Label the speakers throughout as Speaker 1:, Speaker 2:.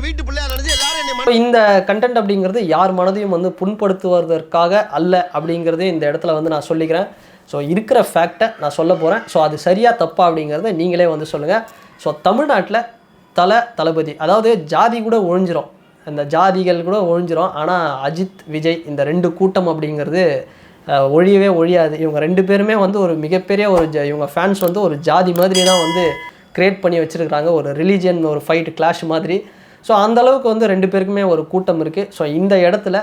Speaker 1: வீட்டு பிள்ளையா நினைச்சு எல்லாரும்
Speaker 2: இந்த கண்டென்ட் அப்படிங்கிறது யார் மனதையும் வந்து புண்படுத்துவதற்காக அல்ல அப்படிங்கிறது இந்த இடத்துல வந்து நான் சொல்லிக்கிறேன். ஸோ இருக்கிற ஃபேக்டை நான் சொல்ல போகிறேன். ஸோ அது சரியாக தப்பா அப்படிங்கிறத நீங்களே வந்து சொல்லுங்கள். ஸோ தமிழ்நாட்டில் தளபதி அதாவது ஜாதி கூட ஒழிஞ்சிரும், இந்த ஜாதிகள் கூட ஒழிஞ்சிரும். ஆனால் அஜித் விஜய் இந்த ரெண்டு கூட்டம் அப்படிங்கிறது ஒழியவே ஒழியாது. இவங்க ரெண்டு பேருமே வந்து ஒரு மிகப்பெரிய ஒரு இவங்க ஃபேன்ஸ் வந்து ஒரு ஜாதி மாதிரி தான் வந்து க்ரியேட் பண்ணி வச்சுருக்கிறாங்க, ஒரு ரிலீஜியன் ஒரு ஃபைட் கிளாஷ் மாதிரி. ஸோ அந்தளவுக்கு வந்து ரெண்டு பேருக்குமே ஒரு கூட்டம் இருக்குது. ஸோ இந்த இடத்துல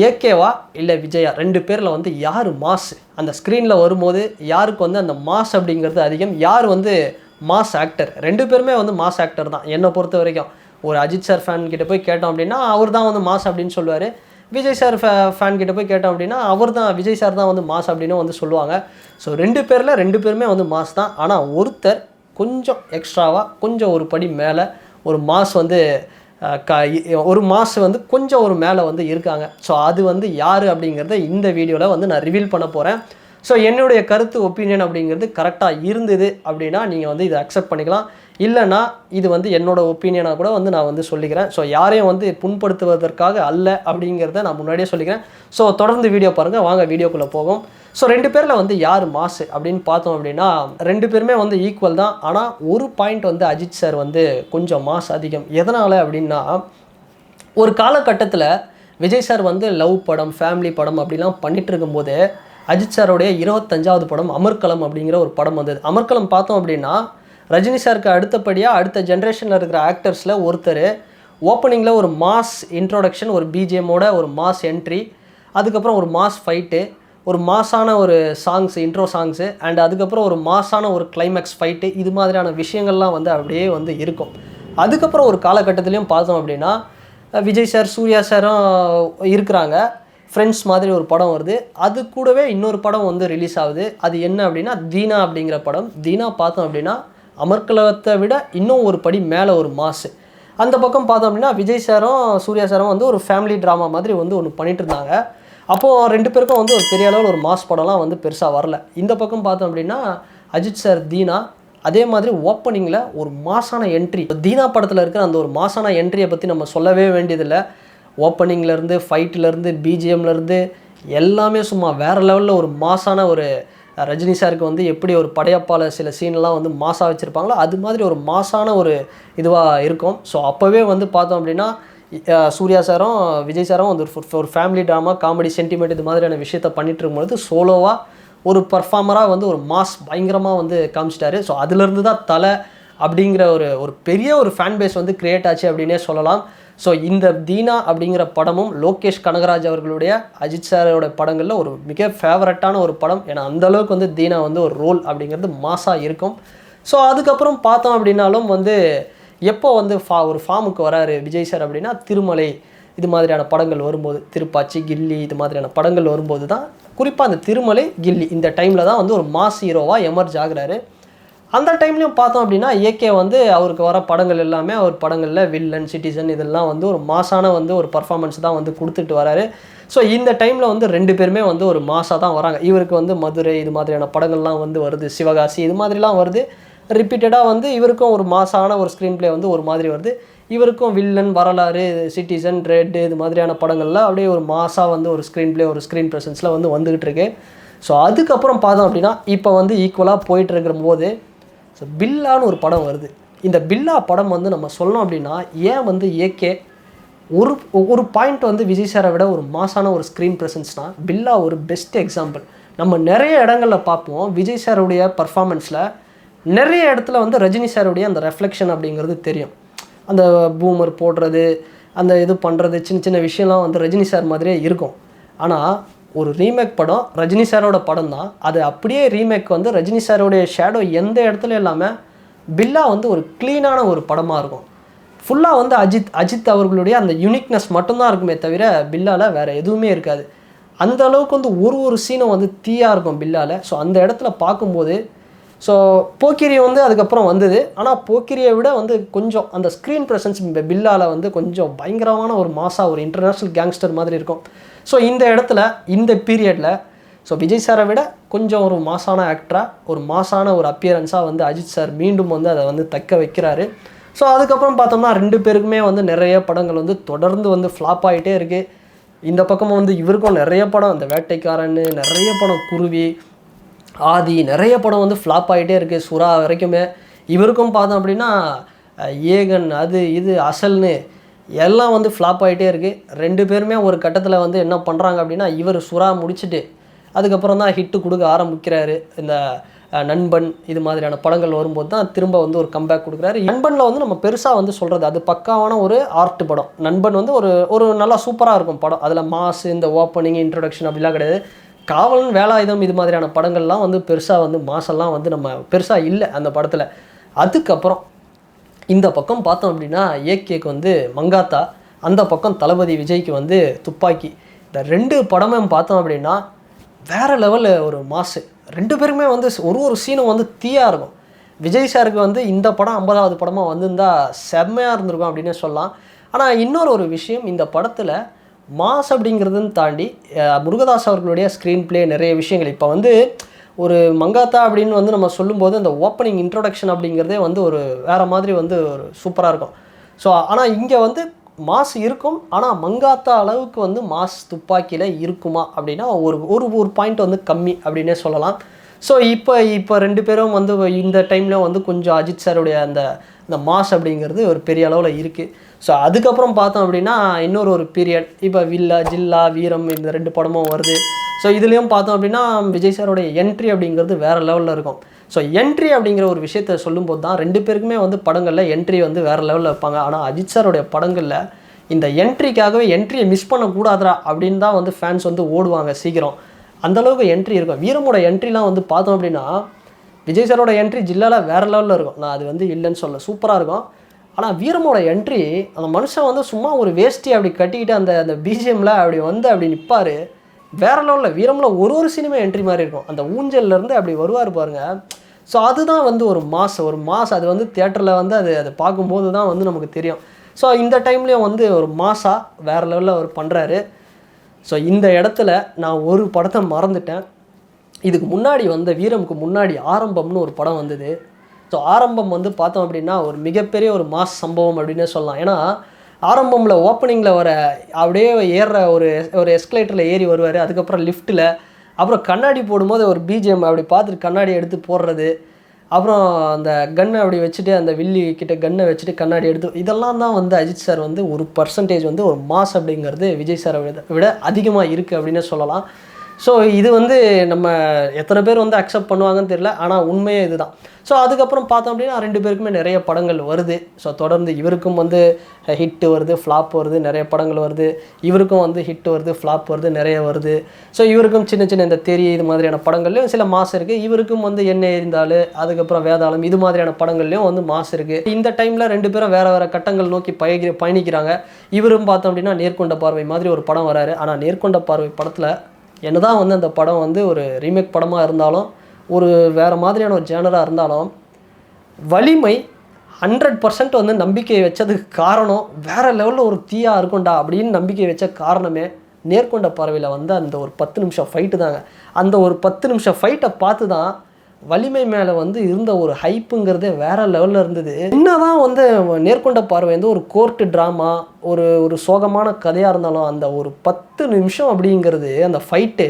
Speaker 2: ஏகேவா இல்லை விஜயா ரெண்டு பேரில் வந்து யார் மாஸ் அந்த ஸ்க்ரீனில் வரும்போது யாருக்கு வந்து அந்த மாஸ் அப்படிங்கிறது அதிகம், யார் வந்து மாஸ் ஆக்டர்? ரெண்டு பேருமே வந்து மாஸ் ஆக்டர் தான் என்னை பொறுத்த வரைக்கும். ஒரு அஜித் சார் ஃபேன் கிட்ட போய் கேட்டோம் அப்படின்னா அவர் தான் வந்து மாஸ் அப்படின்னு சொல்லுவார். விஜய் சார் ஃபேன் கிட்ட போய் கேட்டோம் அப்படின்னா அவர் தான் விஜய் சார் தான் வந்து மாஸ் அப்படின்னு வந்து சொல்லுவாங்க. ஸோ ரெண்டு பேருமே வந்து மாஸ் தான். ஆனால் ஒருத்தர் கொஞ்சம் எக்ஸ்ட்ராவாக கொஞ்சம் ஒரு படி மேலே ஒரு மாஸ் வந்து ஒரு மாஸ் வந்து கொஞ்சம் ஒரு மேலே வந்து இருக்காங்க. ஸோ அது வந்து யார் அப்படிங்கிறத இந்த வீடியோவில் வந்து நான் ரிவீல் பண்ண போகிறேன். ஸோ என்னுடைய கருத்து ஒப்பீனியன் அப்படிங்கிறது கரெக்டாக இருந்தது அப்படின்னா நீங்கள் வந்து இதை அக்செப்ட் பண்ணிக்கலாம், இல்லைனா இது வந்து என்னோடய ஒப்பீனியனாக கூட வந்து நான் வந்து சொல்லிக்கிறேன். ஸோ யாரையும் வந்து புண்படுத்துவதற்காக அல்ல அப்படிங்கிறத நான் முன்னாடியே சொல்லிக்கிறேன். ஸோ தொடர்ந்து வீடியோ பாருங்கள், வாங்க வீடியோக்குள்ளே போகும். ஸோ ரெண்டு பேரில் வந்து யார் மாஸ் அப்படின்னு பார்த்தோம் அப்படின்னா ரெண்டு பேருமே வந்து ஈக்குவல் தான். ஆனால் ஒரு பாயிண்ட் வந்து அஜித் சார் வந்து கொஞ்சம் மாஸ் அதிகம். எதனால் அப்படின்னா ஒரு காலகட்டத்தில் விஜய் சார் வந்து லவ் படம் ஃபேமிலி படம் அப்படிலாம் பண்ணிகிட்டு இருக்கும்போது அஜித் சாரோடைய 25வது படம் அமர்கலம் அப்படிங்கிற ஒரு படம் வந்தது. அமர்கலம் பார்த்தோம் அப்படின்னா ரஜினி சாருக்கு அடுத்தபடியாக அடுத்த ஜென்ரேஷனில் இருக்கிற ஆக்டர்ஸில் ஒருத்தர். ஓப்பனிங்கில் ஒரு மாஸ் இன்ட்ரோடக்ஷன், ஒரு பிஜிஎம்மோட ஒரு மாஸ் என்ட்ரி, அதுக்கப்புறம் ஒரு மாஸ் ஃபைட்டு, ஒரு மாஸான ஒரு சாங்ஸ் இன்ட்ரோ சாங்ஸு, அண்ட் அதுக்கப்புறம் ஒரு மாஸான ஒரு கிளைமேக்ஸ் ஃபைட்டு, இது மாதிரியான விஷயங்கள்லாம் வந்து அப்படியே வந்து இருக்கும். அதுக்கப்புறம் ஒரு காலகட்டத்துலேயும் பார்த்தோம் அப்படின்னா விஜய் சார் சூர்யா சாரும் இருக்கிறாங்க. ஃப்ரெண்ட்ஸ் மாதிரி ஒரு படம் வருது, அது கூடவே இன்னொரு படம் வந்து ரிலீஸ் ஆகுது. அது என்ன அப்படின்னா தீனா அப்படிங்கிற படம். தீனா பார்த்தோம் அப்படின்னா அமர்கலத்தை விட இன்னும் ஒரு படி மேலே ஒரு மாசு. அந்த பக்கம் பார்த்தோம் அப்படின்னா விஜய் சாரும் சூர்யா சாரும் வந்து ஒரு ஃபேமிலி ட்ராமா மாதிரி வந்து ஒன்று பண்ணிட்டு இருந்தாங்க. அப்போது ரெண்டு பேருக்கும் வந்து ஒரு பெரிய அளவில் ஒரு மாஸ் படம்லாம் வந்து பெருசாக வரல. இந்த பக்கம் பார்த்தோம் அப்படின்னா அஜித் சார் தீனா, அதே மாதிரி ஓப்பனிங்கில் ஒரு மாசான என்ட்ரி. தீனா படத்தில் இருக்கிற அந்த ஒரு மாசான என்ட்ரியை பற்றி நம்ம சொல்லவே வேண்டியதில்லை. ஓப்பனிங்லேருந்து ஃபைட்லேருந்து பிஜிஎம்லேருந்து எல்லாமே சும்மா வேறு லெவலில் ஒரு மாசான ஒரு ரஜினி சாருக்கு வந்து எப்படி ஒரு படையப்பால் சில சீன்லாம் வந்து மாசாக வச்சுருப்பாங்களோ அது மாதிரி ஒரு மாசான ஒரு இதுவாக இருக்கும். ஸோ அப்போவே வந்து பார்த்தோம் அப்படின்னா சூர்யா சாரும் விஜய் சாரும் வந்து ஒரு ஃபேமிலி ட்ராமா காமெடி சென்டிமெண்ட் இது மாதிரியான விஷயத்த பண்ணிகிட்டு இருக்கும்போது சோலோவாக ஒரு பர்ஃபார்மராக வந்து ஒரு மாஸ் பயங்கரமாக வந்து காமிச்சிட்டாரு. ஸோ அதுலேருந்து தான் தலை அப்படிங்கிற ஒரு பெரிய ஒரு ஃபேன் பேஸ் வந்து க்ரியேட் ஆச்சு அப்படின்னே சொல்லலாம். ஸோ இந்த தீனா அப்படிங்கிற படமும் லோகேஷ் கனகராஜ் அவர்களுடைய அஜித் சாரோட படங்களில் ஒரு மிக ஃபேவரட்டான ஒரு படம். ஏன்னா அந்தளவுக்கு வந்து தீனா வந்து ஒரு ரோல் அப்படிங்கிறது மாஸாக இருக்கும். ஸோ அதுக்கப்புறம் பார்த்தோம் அப்படின்னாலும் வந்து எப்போ வந்து ஒரு ஃபார்முக்கு வராரு விஜய் சார் அப்படின்னா திருமலை இது மாதிரியான படங்கள் வரும்போது, திருப்பாச்சி கில்லி இது மாதிரியான படங்கள் வரும்போது தான், குறிப்பாக அந்த திருமலை கில்லி இந்த டைமில் தான் வந்து ஒரு மாஸ் ஹீரோவாக எமர்ஜ் ஆகுறாரு. அந்த டைம்லையும் பார்த்தோம் அப்படின்னா ஏகே வந்து அவருக்கு வர படங்கள் எல்லாமே அவர் படங்களில் வில்லன் சிட்டிசன் இதெல்லாம் வந்து ஒரு மாசான வந்து ஒரு பர்ஃபார்மன்ஸ் தான் வந்து கொடுத்துட்டு வராரு. ஸோ இந்த டைமில் வந்து ரெண்டு பேருமே வந்து ஒரு மாசாக தான் வராங்க. இவருக்கு வந்து மதுரை இது மாதிரியான படங்கள்லாம் வந்து வருது, சிவகாசி இது மாதிரிலாம் வருது. ரிப்பீட்டடாக வந்து இவருக்கும் ஒரு மாசான ஒரு ஸ்க்ரீன் பிளே வந்து ஒரு மாதிரி வருது. இவருக்கும் வில்லன் வரலாறு சிட்டிசன் ரெட் இது மாதிரியான படங்கள்லாம் அப்படியே ஒரு மாசாக வந்து ஒரு ஸ்க்ரீன் பிளே ஒரு ஸ்க்ரீன் ப்ரெசன்ஸில் வந்து வந்துக்கிட்டு இருக்கு. ஸோ அதுக்கப்புறம் பார்த்தோம் அப்படின்னா இப்போ வந்து ஈக்குவலாக போயிட்டு இருக்கிற போது ஸோ பில்லான்னு ஒரு படம் வருது. இந்த பில்லா படம் வந்து நம்ம சொல்லணும் அப்படின்னா ஏன் வந்து ஏகே ஒரு பாயிண்ட் வந்து விஜய் சாரை விட ஒரு மாசான ஒரு ஸ்க்ரீன் ப்ரெசன்ஸ்னால் பில்லா ஒரு பெஸ்ட் எக்ஸாம்பிள். நம்ம நிறைய இடங்களில் பார்ப்போம் விஜய் சாருடைய பர்ஃபார்மன்ஸில் நிறைய இடத்துல வந்து ரஜினி சாருடைய அந்த ரெஃப்ளெக்ஷன் அப்படிங்கிறது தெரியும். அந்த பூமர் போடுறது அந்த இது பண்ணுறது சின்ன சின்ன விஷயம்லாம் வந்து ரஜினி சார் மாதிரியே இருக்கும். ஆனால் ஒரு ரீமேக் படம் ரஜினி சாரோட படம் தான், அது அப்படியே ரீமேக் வந்து ரஜினி சாரோடைய ஷேடோ எந்த இடத்துல இல்லாமல் பில்லா வந்து ஒரு க்ளீனான ஒரு படமாக இருக்கும். ஃபுல்லாக வந்து அஜித் அவர்களுடைய அந்த யூனிக்னஸ் மட்டும்தான் இருக்குமே தவிர பில்லாவில் வேறு எதுவுமே இருக்காது. அந்த அளவுக்கு வந்து ஒரு சீனும் வந்து தீயாக இருக்கும் பில்லாவில். ஸோ அந்த இடத்துல பார்க்கும்போது ஸோ போக்கிரி வந்து அதுக்கப்புறம் வந்தது. ஆனால் போக்கிரியை விட வந்து கொஞ்சம் அந்த ஸ்க்ரீன் ப்ரெசன்ஸ் பில்லாவில் வந்து கொஞ்சம் பயங்கரமான ஒரு மாசாக ஒரு இன்டர்நேஷ்னல் கேங்ஸ்டர் மாதிரி இருக்கும். ஸோ இந்த இடத்துல இந்த பீரியடில் ஸோ விஜய் சாரை விட கொஞ்சம் ஒரு மாசான ஆக்டராக ஒரு மாசான ஒரு அப்பியரன்ஸாக வந்து அஜித் சார் மீண்டும் வந்து அதை வந்து தக்க வைக்கிறாரு. ஸோ அதுக்கப்புறம் பார்த்தோம்னா 2 பேருக்குமே வந்து நிறைய படங்கள் வந்து தொடர்ந்து வந்து ஃப்ளாப் ஆகிட்டே இருக்குது. இந்த பக்கமும் வந்து இவருக்கும் நிறைய படம், அந்த வேட்டைக்காரன்னு நிறைய படம், குருவி, ஆதி நிறைய படம் வந்து ஃப்ளாப் ஆகிட்டே இருக்குது. சுறா வரைக்குமே இவருக்கும் பார்த்தோம் அப்படின்னா ஏகன் அது இது அசல்னு எல்லாம் வந்து ஃப்ளாப் ஆகிட்டே இருக்குது. 2 பேருமே ஒரு கட்டத்தில் வந்து என்ன பண்ணுறாங்க அப்படின்னா, இவர் சுறா முடிச்சுட்டு அதுக்கப்புறம் தான் ஹிட்டு கொடுக்க ஆரம்பிக்கிறாரு. இந்த நண்பன் இது மாதிரியான படங்கள் வரும்போது தான் திரும்ப வந்து ஒரு கம்பேக் கொடுக்குறாரு. நண்பனில் வந்து நம்ம பெருசாக வந்து சொல்கிறது அது பக்காவான ஒரு ஆர்ட் படம். நண்பன் வந்து ஒரு நல்லா சூப்பராக இருக்கும் படம். அதில் மாசு இந்த ஓப்பனிங் இன்ட்ரடக்ஷன் அப்படிலாம் கிடையாது. காவலன், வேலாயுதம் இது மாதிரியான படங்கள்லாம் வந்து பெருசாக வந்து மாசெல்லாம் வந்து நம்ம பெருசாக இல்லை அந்த படத்தில். அதுக்கப்புறம் இந்த பக்கம் பார்த்தோம் அப்படின்னா ஏகேக்கு வந்து மங்காத்தா, அந்த பக்கம் தளபதி விஜய்க்கு வந்து துப்பாக்கி. இந்த 2 படமும் பார்த்தோம் அப்படின்னா வேறு லெவலில் ஒரு மாசு. 2 பேருமே வந்து ஒரு சீனும் வந்து தீயாக இருக்கும். விஜய் சாருக்கு வந்து இந்த படம் 50வது படமாக வந்திருந்தால் செம்மையாக இருந்திருக்கும் அப்படின்னே சொல்லலாம். ஆனால் இன்னொரு விஷயம், இந்த படத்தில் மாஸ் அப்படிங்கிறதுன்னு தாண்டி முருகதாஸ் அவர்களுடைய ஸ்க்ரீன் ப்ளே நிறைய விஷயங்கள் இப்போ வந்து ஒரு மங்காத்தா அப்படின்னு வந்து நம்ம சொல்லும்போது அந்த ஓப்பனிங் இன்ட்ரொடக்ஷன் அப்படிங்கிறதே வந்து ஒரு வேறு மாதிரி வந்து ஒரு சூப்பராக இருக்கும். ஸோ ஆனால் இங்கே வந்து மாஸ் இருக்கும், ஆனால் மங்காத்தா அளவுக்கு வந்து மாஸ் துப்பாக்கியில் இருக்குமா அப்படின்னா ஒரு பாயிண்ட் வந்து கம்மி அப்படின்னே சொல்லலாம். ஸோ இப்போ 2 பேரும் வந்து இந்த டைமில் வந்து கொஞ்சம் அஜித் சாருடைய அந்த மாஸ் அப்படிங்கிறது ஒரு பெரிய அளவில் இருக்குது. ஸோ அதுக்கப்புறம் பார்த்தோம் அப்படின்னா இன்னொரு பீரியட் இப்போ வில்லா, ஜில்லா, வீரம் இந்த 2 படமும் வருது. ஸோ இதுலேயும் பார்த்தோம் அப்படின்னா விஜய் சாரோடைய என்ட்ரி அப்படிங்கிறது வேறு லெவலில் இருக்கும். ஸோ என்ட்ரி அப்படிங்கிற ஒரு விஷயத்தை சொல்லும்போது தான் 2 பேருக்குமே வந்து படங்களில் என்ட்ரி வந்து வேறு லெவலில் வைப்பாங்க. ஆனால் அஜித் சாரோடைய படங்களில் இந்த என்ட்ரிக்காகவே என்ட்ரியை மிஸ் பண்ணக்கூடாதா அப்படின்னு தான் வந்து ஃபேன்ஸ் வந்து ஓடுவாங்க சீக்கிரம். அந்தளவுக்கு என்ட்ரி இருக்கும். வீரமோட என்ட்ரிலாம் வந்து பார்த்தோம் அப்படின்னா விஜய் சாரோட என்ட்ரி ஜில்லாவில் வேறு லெவலில் இருக்கும். நான் அது வந்து இல்லைன்னு சொல்ல, சூப்பராக இருக்கும். ஆனால் வீரமோட என்ட்ரி அந்த மனுஷன் வந்து சும்மா ஒரு வேஷ்டி அப்படி கட்டிக்கிட்டு அந்த பிஜிஎம்மில் அப்படி நிற்பார். வேறு லெவலில் வீரமில் ஒரு சினிமா என்ட்ரி மாதிரி இருக்கும். அந்த ஊஞ்சல்லேருந்து அப்படி வருவார் பாருங்கள். ஸோ அதுதான் வந்து ஒரு மாஸ் அது வந்து தியேட்டரில் வந்து அது பார்க்கும்போது தான் வந்து நமக்கு தெரியும். ஸோ இந்த டைம்லேயும் வந்து ஒரு மாஸாக வேறு லெவலில் அவர் பண்ணுறாரு. ஸோ இந்த இடத்துல நான் ஒரு படத்தை மறந்துட்டேன். இதுக்கு முன்னாடி வந்த வீரமுக்கு முன்னாடி ஆரம்பம்னு ஒரு படம் வந்தது. ஸோ ஆரம்பம் வந்து பார்த்தோம் அப்படின்னா ஒரு மிகப்பெரிய ஒரு மாஸ் சம்பவம் அப்படின்னே சொல்லலாம். ஏன்னா ஆரம்பமில் ஓப்பனிங்கில் வர அப்படியே ஏறுற ஒரு எஸ்கலேட்டரில் ஏறி வருவார். அதுக்கப்புறம் லிஃப்ட்டில், அப்புறம் கண்ணாடி போடும்போது ஒரு பிஜிஎம் அப்படி பார்த்துட்டு கண்ணாடி எடுத்து போடுறது, அப்புறம் அந்த கன்னை அப்படி வச்சுட்டு அந்த வில்லி கிட்ட கன்னை வச்சுட்டு கண்ணாடி எடுத்து, இதெல்லாம் தான் வந்து அஜித் சார் வந்து ஒரு பர்சன்டேஜ் வந்து ஒரு மாஸ் அப்படிங்கிறது விஜய் சாரை விட அதிகமாக இருக்குது அப்படின்னே சொல்லலாம். ஸோ இது வந்து நம்ம எத்தனை பேர் வந்து அக்செப்ட் பண்ணுவாங்கன்னு தெரியல, ஆனால் உண்மையே இதுதான். ஸோ அதுக்கப்புறம் பார்த்தோம் அப்படின்னா 2 பேருக்குமே நிறைய படங்கள் வருது. ஸோ தொடர்ந்து இவருக்கும் வந்து ஹிட்டு வருது, ஃப்ளாப் வருது, நிறைய படங்கள் வருது. இவருக்கும் வந்து ஹிட் வருது, ஃப்ளாப் வருது, நிறைய வருது. ஸோ இவருக்கும் சின்ன இந்த தெரிய இது மாதிரியான படங்கள்லையும் சில மாஸ் இருக்குது. இவருக்கும் வந்து என்ன எரிந்தாலும், அதுக்கப்புறம் வேதாளம் இது மாதிரியான படங்கள்லையும் வந்து மாஸ் இருக்குது. இந்த டைமில் 2 பேரும் வேறு கட்டங்கள் நோக்கி பயணிக்கிறாங்க. இவரும் பார்த்தோம் அப்படின்னா நேர்கொண்ட பார்வை மாதிரி ஒரு படம் வராரு. ஆனால் நேர்கொண்ட பார்வை படத்தில் என்னதான் வந்து அந்த படம் வந்து ஒரு ரீமேக் படமாக இருந்தாலும், ஒரு வேறு மாதிரியான ஒரு ஜேனராக இருந்தாலும், வலிமை 100% வந்து நம்பிக்கை வச்சதுக்கு காரணம் வேறு லெவலில் ஒரு தீயாக இருக்கும்டா அப்படின்னு நம்பிக்கை வச்ச காரணமே நேர்கொண்ட பார்வையில் வந்து அந்த ஒரு 10 நிமிஷம் ஃபைட்டு தாங்க. அந்த ஒரு 10 நிமிஷம் ஃபைட்டை பார்த்து தான் வலிமை மேலே வந்து இருந்த ஒரு ஹைப்புங்கிறதே வேறு லெவலில் இருந்தது. என்னதான் வந்து நேர்கொண்ட பார்வை வந்து ஒரு கோர்ட்டு ட்ராமா, ஒரு சோகமான கதையாக இருந்தாலும் அந்த ஒரு 10 நிமிஷம் அப்படிங்கிறது அந்த ஃபைட்டு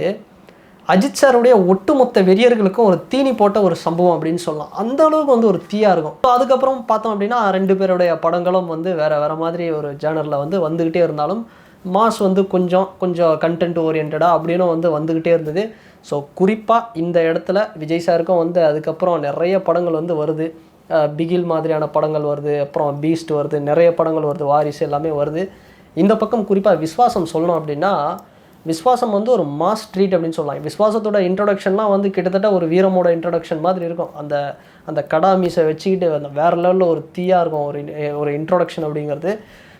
Speaker 2: அஜித் சாருடைய ஒட்டுமொத்த வெறியர்களுக்கும் ஒரு தீனி போட்ட ஒரு சம்பவம் அப்படின்னு சொல்லலாம். அந்த அளவுக்கு வந்து ஒரு தீயாக இருக்கும். ஸோ அதுக்கப்புறம் பார்த்தோம் அப்படின்னா 2 பேருடைய படங்களும் வந்து வேறு மாதிரி ஒரு ஜேனரில் வந்து வந்துக்கிட்டே இருந்தாலும் மாஸ் வந்து கொஞ்சம் கண்டென்ட் ஓரியன்டாக அப்படின்னு வந்து வந்துக்கிட்டே இருந்தது. ஸோ குறிப்பாக இந்த இடத்துல விஜய் சாருக்கும் வந்து அதுக்கப்புறம் நிறைய படங்கள் வந்து வருது. பிகில் மாதிரியான படங்கள் வருது, அப்புறம் பீஸ்ட் வருது, நிறைய படங்கள் வருது, வாரிசு எல்லாமே வருது. இந்த பக்கம் குறிப்பாக விஸ்வாசம் சொல்லணும் அப்படின்னா, விஸ்வாசம் வந்து ஒரு மாஸ் ட்ரீட் அப்படின்னு சொல்லலாம். விஸ்வாசத்தோட இன்ட்ரொடக்ஷன்லாம் வந்து கிட்டத்தட்ட ஒரு வீரமோட இன்ட்ரொடக்ஷன் மாதிரி இருக்கும். அந்த கடா மீசை வச்சுக்கிட்டு அந்த வேறு லெவலில் ஒரு தீயாக இருக்கும் ஒரு இன்ட்ரொடக்ஷன் அப்படிங்கிறது.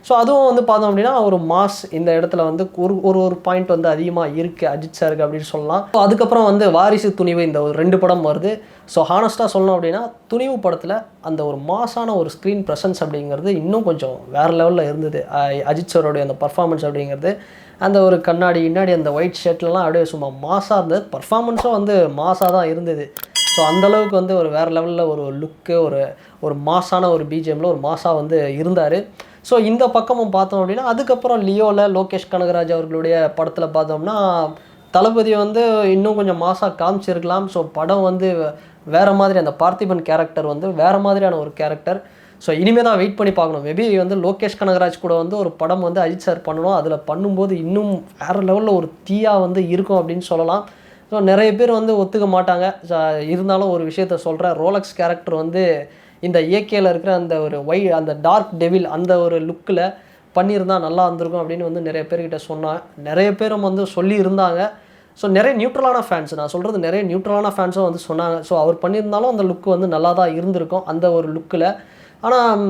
Speaker 2: ஸோ அதுவும் வந்து பார்த்தோம் அப்படின்னா ஒரு மாஸ் இந்த இடத்துல வந்து ஒரு பாயிண்ட் வந்து அதிகமாக இருக்குது அஜித் சாருக்கு அப்படின்னு சொல்லலாம். ஸோ அதுக்கப்புறம் வந்து வாரிசு, துணிவு இந்த ஒரு 2 படம் வருது. ஸோ ஹானஸ்ட்டாக சொல்லணும் அப்படின்னா துணிவு படத்தில் அந்த ஒரு மாஸான ஒரு ஸ்க்ரீன் ப்ரெசன்ஸ் அப்படிங்கிறது இன்னும் கொஞ்சம் வேறு லெவலில் இருந்தது. அஜித் சாரோடைய அந்த பர்ஃபார்மன்ஸ் அப்படிங்கிறது அந்த ஒரு கண்ணாடி அந்த ஒயிட் ஷர்ட்லலாம் அப்படியே சும்மா மாஸாக இருந்தது. பர்ஃபார்மன்ஸும் வந்து மாஸாக தான் இருந்தது. ஸோ அந்தளவுக்கு வந்து ஒரு வேறு லெவலில் ஒரு லுக்கு ஒரு மாஸான ஒரு பிஜிஎம்மில் ஒரு மாஸாக வந்து இருந்தார். ஸோ இந்த பக்கமும் பார்த்தோம் அப்படின்னா அதுக்கப்புறம் லியோவில் லோகேஷ் கனகராஜ் அவர்களுடைய படத்தில் பார்த்தோம்னா தளபதி வந்து இன்னும் கொஞ்சம் மாஸாக காமிச்சிருக்கலாம். ஸோ படம் வந்து வேறு மாதிரி அந்த பார்த்திபன் கேரக்டர் வந்து வேறு மாதிரியான ஒரு கேரக்டர். ஸோ இனிமேல் தான் வெயிட் பண்ணி பார்க்கணும். மேபி வந்து லோகேஷ் கனகராஜ் கூட வந்து ஒரு படம் வந்து அஜித் சார் பண்ணணும். அதில் பண்ணும்போது இன்னும் வேறு லெவலில் ஒரு தீயாக வந்து இருக்கும் அப்படின்னு சொல்லலாம். ஸோ நிறைய பேர் வந்து ஒத்துக்க மாட்டாங்க. இருந்தாலும் ஒரு விஷயத்த சொல்கிறேன். ரோலக்ஸ் கேரக்டர் வந்து இந்த ஏகேயில் இருக்கிற அந்த ஒரு அந்த டார்க் டெவில் அந்த ஒரு லுக்கில் பண்ணியிருந்தால் நல்லா இருந்திருக்கும் அப்படின்னு வந்து நிறைய பேர்கிட்ட சொன்னாங்க. நிறைய பேரும் வந்து சொல்லி இருந்தாங்க. ஸோ நிறைய நியூட்ரலான ஃபேன்ஸ், நான் சொல்கிறது நிறைய நியூட்ரலான ஃபேன்ஸும் வந்து சொன்னாங்க. ஸோ அவர் பண்ணியிருந்தாலும் அந்த லுக்கு வந்து நல்லா தான் இருந்திருக்கும் அந்த ஒரு லுக்கில். ஆனால்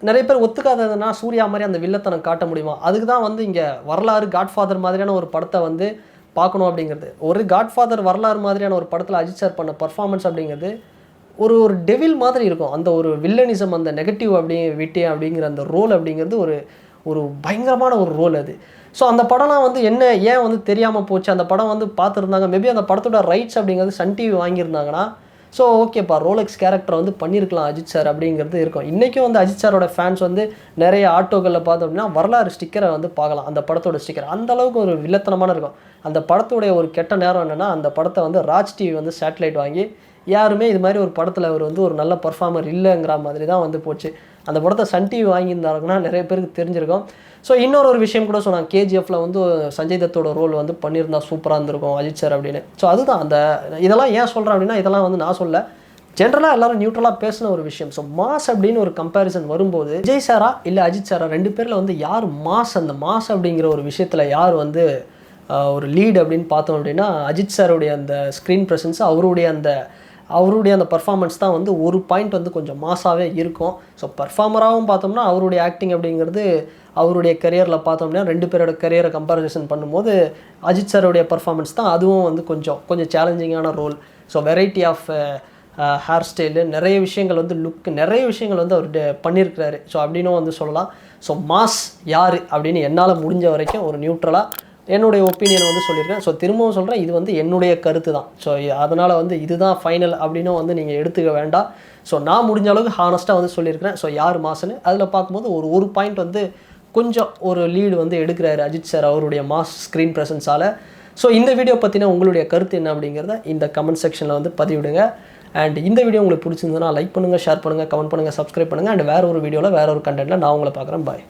Speaker 2: நிறைய பேர் ஒத்துக்காததுன்னா சூர்யா மாதிரி அந்த வில்லத்தனம் காட்ட முடியுமா? அதுக்கு தான் வந்து இங்கே வரலாறு காட்ஃபாதர் மாதிரியான ஒரு படத்தை வந்து பார்க்கணும் அப்படிங்கிறது. ஒரு காட்ஃபாதர் வரலாறு மாதிரியான ஒரு படத்தில் அஜித் சார் பண்ண பர்ஃபார்மன்ஸ் அப்படிங்கிறது ஒரு டெவில் மாதிரி இருக்கும். அந்த ஒரு வில்லனிசம், அந்த நெகட்டிவ் அப்படிங்கிற அந்த ரோல் அப்படிங்கிறது ஒரு பயங்கரமான ஒரு ரோல் அது. ஸோ அந்த படம்லாம் வந்து ஏன் வந்து தெரியாமல் போச்சு? அந்த படம் வந்து பார்த்துருந்தாங்க. மேபி அந்த படத்தோட ரைட்ஸ் அப்படிங்கிறது சன் டிவி வாங்கியிருந்தாங்கன்னா ஸோ ஓகேப்பா, ரோலக்ஸ் கேரக்டரை வந்து பண்ணியிருக்கலாம் அஜித் சார் அப்படிங்கிறது இருக்கும். இன்றைக்கும் வந்து அஜித் சாரோட ஃபேன்ஸ் வந்து நிறைய ஆட்டோக்களில் பார்த்தோம் அப்படின்னா வரலாறு ஸ்டிக்கரை வந்து பார்க்கலாம். அந்த படத்தோட ஸ்டிக்கர் அந்தளவுக்கு ஒரு வில்லத்தனமான இருக்கும். அந்த படத்தோடைய ஒரு கெட்ட நேரம் என்னென்னா, அந்த படத்தை வந்து ராஜ் டிவி வந்து சேட்டலைட் வாங்கி யாருமே இது மாதிரி ஒரு படத்தில் அவர் வந்து ஒரு நல்ல பர்ஃபார்மர் இல்லைங்கிற மாதிரி தான் வந்து போச்சு. அந்த படத்தை சன் டிவி வாங்கியிருந்தாங்கன்னா நிறைய பேருக்கு தெரிஞ்சிருக்கும். ஸோ இன்னொரு விஷயம் கூட சொன்னாங்க, கேஜிஎஃப்ல வந்து சஞ்சய் தத்தோட ரோல் வந்து பண்ணியிருந்தா சூப்பராக இருந்திருக்கும் அஜித் சார் அப்படின்னு. ஸோ அதுதான் இதெல்லாம் ஏன் சொல்கிறேன் அப்படின்னா, இதெல்லாம் வந்து நான் சொல்ல ஜென்ரலாக எல்லாரும் நியூட்ரலாக பேசின ஒரு விஷயம். ஸோ மாஸ் அப்படின்னு ஒரு கம்பேரிசன் வரும்போது விஜய் சாரா இல்லை அஜித் சாரா ரெண்டு பேரில் வந்து யார் அந்த மாஸ் அப்படிங்கிற ஒரு விஷயத்தில் யார் வந்து ஒரு லீடு அப்படின்னு பார்த்தோம் அப்படின்னா, அஜித் சாருடைய அந்த ஸ்க்ரீன் ப்ரெசன்ஸ், அவருடைய அந்த பர்ஃபார்மன்ஸ் தான் வந்து ஒரு பாயிண்ட் வந்து கொஞ்சம் மாஸாகவே இருக்கும். ஸோ பர்ஃபார்மராகவும் பார்த்தோம்னா அவருடைய ஆக்டிங் அப்படிங்கிறது அவருடைய கரியரில் பார்த்தோம்னா ரெண்டு பேரோட கரியரை கம்பேரிசன் பண்ணும்போது அஜித் சாருடைய பர்ஃபார்மன்ஸ் தான் அதுவும் வந்து கொஞ்சம் சேலஞ்சிங்கான ரோல். So variety of hairstyle, நிறைய விஷயங்கள் வந்து லுக், நிறைய விஷயங்கள் வந்து அவர் பண்ணியிருக்கிறாரு. ஸோ அப்படின்னும் வந்து சொல்லலாம். ஸோ மாஸ் யார் அப்படின்னு என்னால் முடிஞ்ச வரைக்கும் ஒரு நியூட்ரலாக என்னுடைய ஒப்பீனியன் வந்து சொல்லியிருக்கேன். ஸோ திரும்பவும் சொல்கிறேன், இது வந்து என்னுடைய கருத்து தான். ஸோ அதனால் வந்து இதுதான் ஃபைனல் அப்படின்னு வந்து நீங்கள் எடுத்துக்க வேண்டாம். ஸோ நான் முடிஞ்ச அளவுக்கு ஹானஸ்ட்டாக வந்து சொல்லியிருக்கிறேன். ஸோ யார் மாஸ்ன்னு அதில் பார்க்கும்போது ஒரு பாயிண்ட் வந்து கொஞ்சம் ஒரு லீடு வந்து எடுக்கிறாரு அஜித் சார் அவருடைய மாஸ் ஸ்க்ரீன் ப்ரெசன்ஸால். ஸோ இந்த வீடியோ பற்றின உங்களுடைய கருத்து என்ன அப்படிங்கிறத இந்த கமெண்ட் செக்ஷனில் வந்து பதிவிடுங்க. அண்ட் இந்த வீடியோ உங்களுக்கு பிடிச்சிருந்ததுன்னா லைக் பண்ணுங்கள், ஷேர் பண்ணுங்கள், கமெண்ட் பண்ணுங்கள், சப்ஸ்கிரைப் பண்ணுங்கள். அண்ட் வேறு ஒரு வீடியோவில் வேறு ஒரு கண்டென்ட்டில் நான் உங்களை பார்க்குறேன். பாய்.